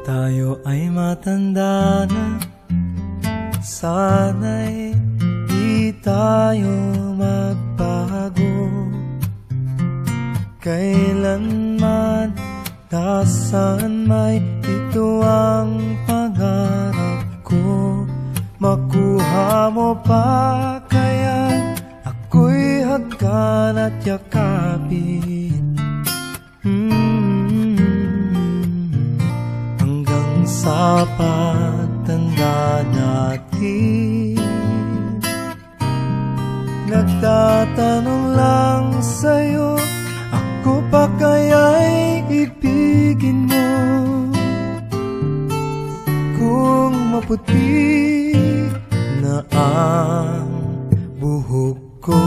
tayo ay matanda na, sana'y di tayo magbago. Kailanman, nasaan may ito ang pangarap ko. Makuha mo pa kaya ako'y hagkan at yakapin. Hanggang sa pagtanda natin, nagtatanong lang sa'yo, ako pa kaya'y ibigin mo? Kung maputi na ang buhok ko,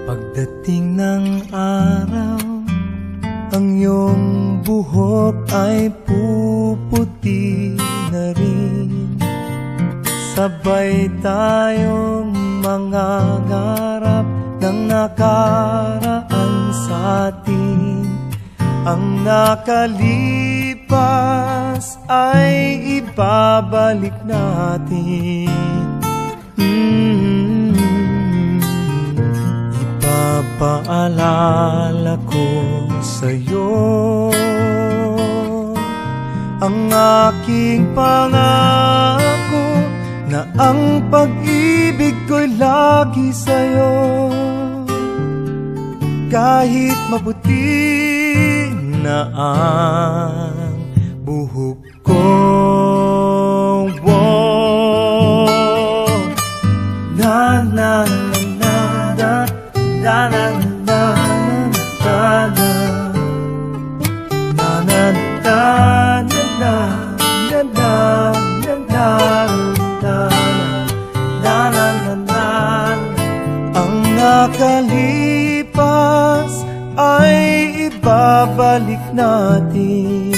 pagdating ng araw, ang iyong buhok ay puputi na rin. Sabay tayong mangangarap ng nakaraan sa atin. Ang nakalipas ay ibabalik natin. Ipapaalala ko sa'yo ang aking pangako, na ang pag-ibig ko'y lagi sa'yo. Kahit maputi na ang buhok ko, na na na na na na na na ang nakalipas ay ibabalik natin.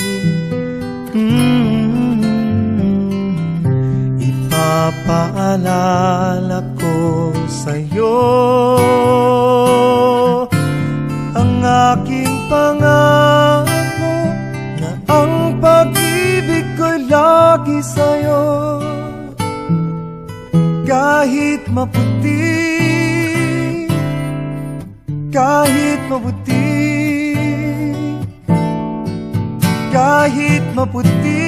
Ipapaalala ko sa'yo ang aking pangako, na ang pag-ibig ko'y lagi sa'yo. Kahit maputi, kahit maputi, kahit maputi